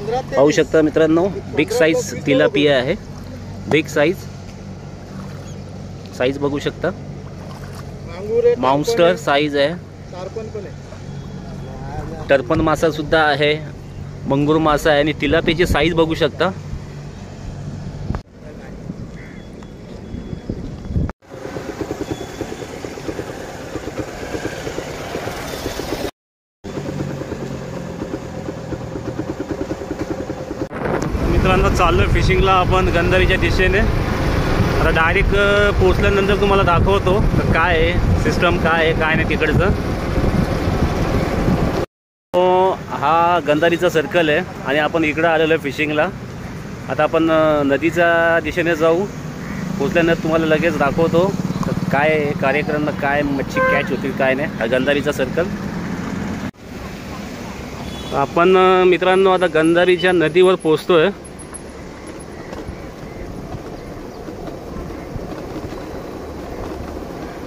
पाहू शकता मित्रांनो, बिग साइज तिलापिया आहे। बिग साइज बघू शकता, मॉन्स्टर साइज आहे। टर्पण मासा सुद्धा आहे, मंगूर मासा आहे आणि तिलापियाची साइज बघू शकता। मित्रांनो चाललो फिशिंगला आपण गंधारीच्या दिशेने। आता डायरेक्ट पोहोचल्यानंतर तुम्हाला दाखवतो तर काय आहे सिस्टम, काय आहे काय नाही तिकडचं। हा गंधारीचा सर्कल आहे आणि आपण इकडं आलेलो आहे फिशिंगला। आता आपण नदीच्या दिशेने जाऊ, पोहोचल्यानंतर तुम्हाला लगेच दाखवतो तर काय कार्यक्रम, काय मच्छी कॅच होती काय नाही। हा गंधारीचा सर्कल। आपण मित्रांनो आता गंधारीच्या नदीवर पोहोचतोय।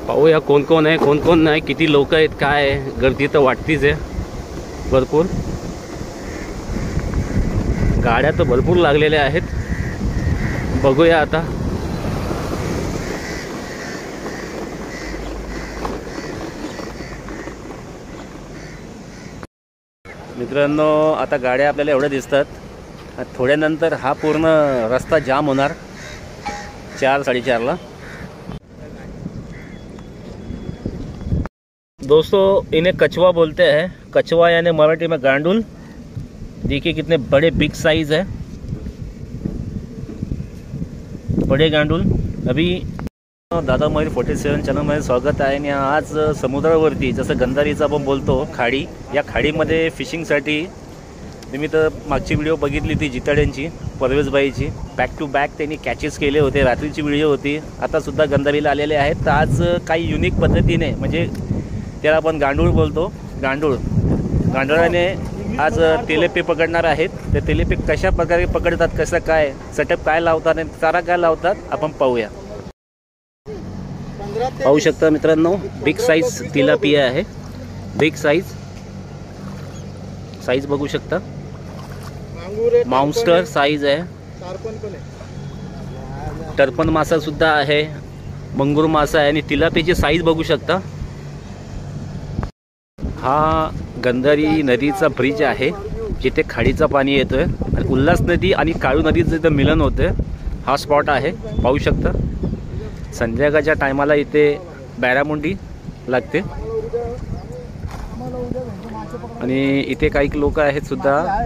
पाहूया कोण कोण आहे कोण कोण नाही, किती लोक आहेत, काय आहे। गर्दी तर वाटतीच आहे भरपूर, गाड्या तर भरपूर लागलेल्या आहेत। बघूया आता। मित्रांनो आता गाड्या आपल्याला एवढ्या दिसतात, थोड्यानंतर हा पूर्ण रस्ता जाम होणार 4-4:30ला। दोस्तों इन्हें कछुआ बोलते हैं, कछुआ यानी मराठी में गांडुल। देखिए कितने बड़े बिग साइज है, बड़े गांडुल। अभी दादा मयूर 47 चॅनलमध्ये स्वागत आहे। आणि आज समुद्रावरती जसं गंधारीचा आपण बोलतो खाडी, या खाडीमध्ये फिशिंगसाठी मी तर मागची व्हिडिओ बघितली ती जिताड्यांची, परवेशबाईची। बॅक टू बॅक त्यांनी कॅचेस केले होते, रात्रीची व्हिडिओ होती। आता सुद्धा गंधारीला आलेले आहेत। तर आज काही युनिक पद्धतीने, म्हणजे त्याला आपण गांडूळ बोलतो, गांडुळाने आज तेलेपे पकडणार आहेत। ते तेलेपे कशा प्रकारे पकडतात, कसं काय सेटअप काय लावतात आणि चारा काय लावतात आपण पाहूया। पाहू शकता मित्रांनो, बिग साइज तिलापिया आहे। बिग साइज बघू शकता, मॉन्स्टर साइज आहे। टर्पण मासा सुद्धा आहे, मंगूर मासा आहे आणि तिलापियाची साइज बघू शकता। हा गंधारी नदीचा ब्रिज आहे जिथे खाडीचा पाणी येतोय आणि उल्हास नदी आणि काळू नदीचं इथं मिलन होते। हा स्पॉट आहे, पाहू शकता। संध्याकाळच्या टायमाला इथे बॅरामुंडी लागते आणि इथे काही लोक आहेत सुद्धा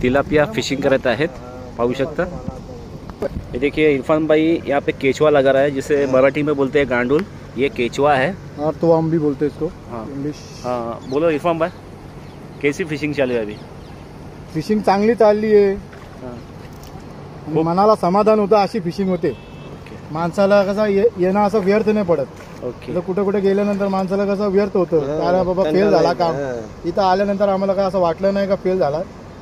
तिलापिया फिशिंग करत आहेत, पाहू शकता। ये देखिए इरफान भाई यहाँ पे केचुआ लगा रहा है, जिसे मराठी में बोलते हैं गांडुल। ये केचुआ है, हाँ तो हम भी बोलते हैं इसको। हाँ इंग्लिश। हाँ बोलो इरफान भाई, कैसी फिशिंग चालू है अभी? फिशिंग चांगली चालली आहे, मनाला समाधान होतं अशी फिशिंग होते। माणसाला कसं येणं असं व्यर्थ नाही पडत। ओके। कुठे कुठे गेल्यानंतर माणसाला कसं व्यर्थ होतं, अरे बाबा फेल झाला काम। इथं आल्यानंतर आम्हाला काय असं वाटलं नाही का फेल झाला,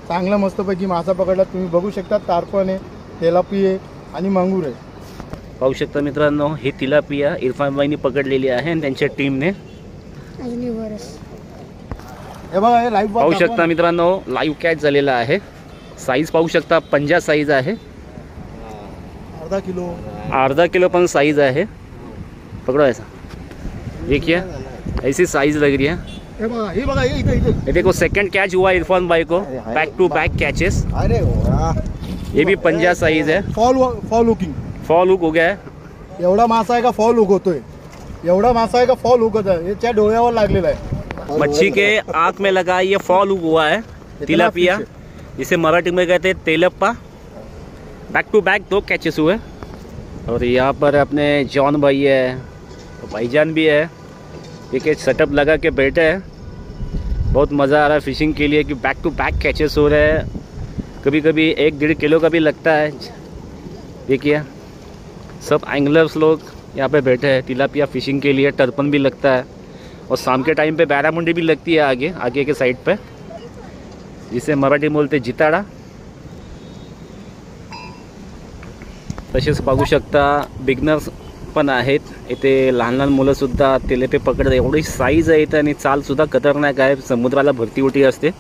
चांगला मस्तपैकी मासा पकडला। तुम्ही बघू शकता, टार्पण आहे, तेलापी आहे आणि मंगूर आहे। पाहू शकता मित्रांनो, ही तिलापिया इरफान भाईनी पकडलेली आहे आणि त्यांच्या टीमने। हे बघा, हे लाईव्ह पाहू शकता मित्रांनो, लाईव्ह कॅच झालेला आहे। साइज पाहू शकता, 50 साइज आहे, अर्धा किलो पण साइज है। पकड़ो ऐसा, देखिए ऐसी साइज लग रही है। ये देखो सेकंड कैच हुआ इरफान भाई को, बैक टू बैक कैचेस। अरे वाह, ये भी 50 साइज है। फॉल हुक हो गया है। एवढा मासा आहे का फॉल हुक होतोय, एवढा मासा आहे का फॉल हुक होता है, याच्या डोळ्यावर लागलेला आहे। मच्छी के आंख में लगा ये फॉल हुक हुआ है तिलापिया, जिसे मराठी में कहते हैं तेलप्पा। बैक टू बैक 2 कैचेस हुए। और यहाँ पर अपने जॉन भाई है, तो भाईजान भी है, देखिए सेटअप लगा के बैठे हैं। बहुत मज़ा आ रहा है फिशिंग के लिए कि बैक टू बैक कैचेस हो रहे हैं। कभी कभी 1-1.5 किलो का भी लगता है। देखिए सब एंगलर्स लोग यहाँ पे बैठे हैं तिलापिया फिशिंग के लिए। टर्पन भी लगता है और शाम के टाइम पे बैरामुंडी भी लगती है आगे के साइड पे, जिसे मराठी बोलते जिताडा। तसेच पाहू शकता बिगनर्स पण आहेत इथे, लहान लहान मुलंसुद्धा तेलेपे पकडतात। एवढी साईज आहे इथं आणि चालसुद्धा खतरनाक आहे, समुद्राला भरती उठी असते।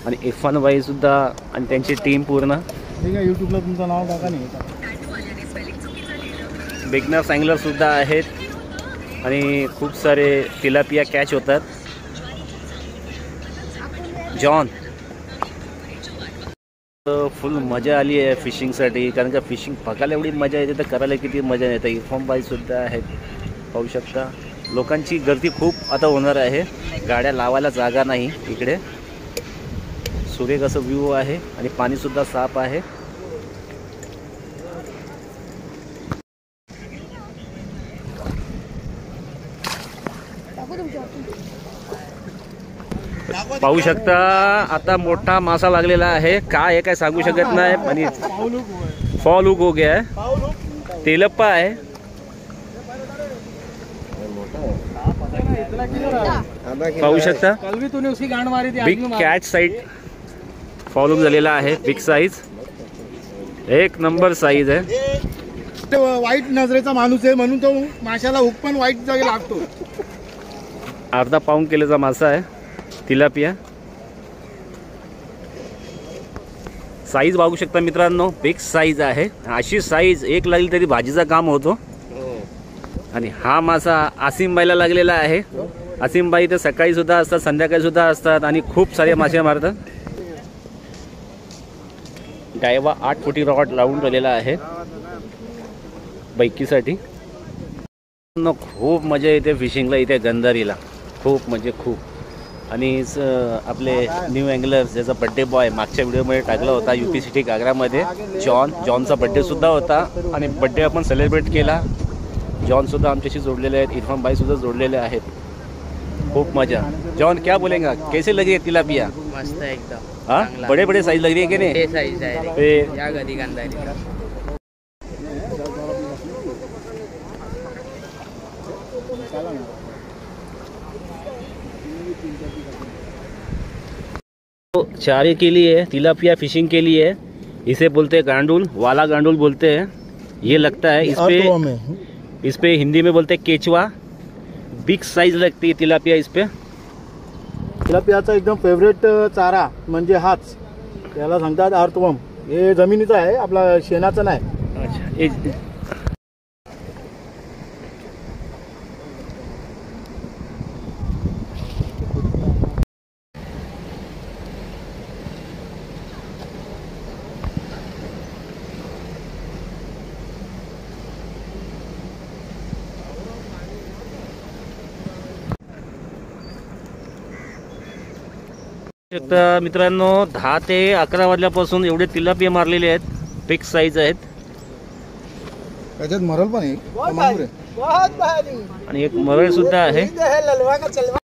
आणि इरफान भाई सुद्धा आणि त्यांची टीम पूर्ण. ठीक आहे, यूट्यूबला तुमचं नाव टाका नाही. बिगनर्स अँगलर सुद्धा आहेत आणि खूप सारे तिलापिया कॅच होतात. जॉन फुल मजा आली आहे फिशिंगसाठी, कारण का फिशिंग बघायला एवढी मजा येते तर करायला किती मजा येते. इरफान भाई सुद्धा आहेत, पाहू शकता. लोकांची गर्दी खूप आता होणार आहे, गाड्या लावायला जागा नाही इकडे. सुरेख असं व्ह्यू आहे आणि पाणीसुद्धा साफ आहे. पाहू शकता आता मोठा मासा लागलेला आहे. काय आहे काय सांगू शकत नाही, आणि फॉल हुक हो गया है. तेलप्पा आहे. पाहू शकता big catch size fall hook झालेला आहे. बिग साईज, एक नंबर साईज आहे. वाईट नजरेचा माणूस आहे म्हणून तो माशाला हुक पण वाईट जागी लागतो. अर्धा पाऊंड किलोचा मासा आहे तिलापिया. साईज बघू शकता मित्रांनो, बिग साईज आहे. अशी साईज एक लागली तरी भाजीचा काम होतो. आणि हा मासा आसिमबाईला लागलेला आहे. आसिमबाई तर सकाळी सुद्धा असतात, संध्याकाळी सुद्धा असतात आणि खूप सारे मासे मारतात. डायवा 8 फुटी रॉड लावून ठेवलेला आहे बैकीसाठी. खूप मजा येते फिशिंगला इथे गंधारीला, खूप म्हणजे खूप. आणि आपले न्यू अँगलर्स ज्याचा बड्डे बॉय मागच्या व्हिडिओमध्ये टाकला होता UP सिटी घागरामध्ये, जॉनचा बड्डेसुद्धा होता आणि बड्डे आपण सेलिब्रेट केला. जॉनसुद्धा आमच्याशी जोडलेले आहेत, इरफान भाईसुद्धा जोडलेले आहेत. खूप मजा. जॉन क्या बोलेंगे, कैसे लगे तिलापिया? मस्त है एकदम. हाँ, बड़े बड़े साइज लग रही है कि नहीं? साइज है फिर या गदी गंधारी. चारे के लिए, तिलापिया फिशिंग के लिए इसे बोलते हैं गांडुल, वाला गांडुल बोलते हैं. ये लगता है इस पे हिंदी में बोलते हैं केचवा. बिग साइज लगती है तिलापिया इस पे. तिलापियाचा एकदम फेवरेट चारा म्हणजे हाच, याला सांगतात अर्थवर्म. हे जमिनीचा आहे, आपला शेणाचा नाही. अच्छा, मित्रांनो 10 ते 11 वाजल्यापासून एवढे तिलापिया मारलेले आहेत. बिग साईज आहेत. त्याच्यात मरल पण आहे आणि एक मरळ सुद्धा आहे.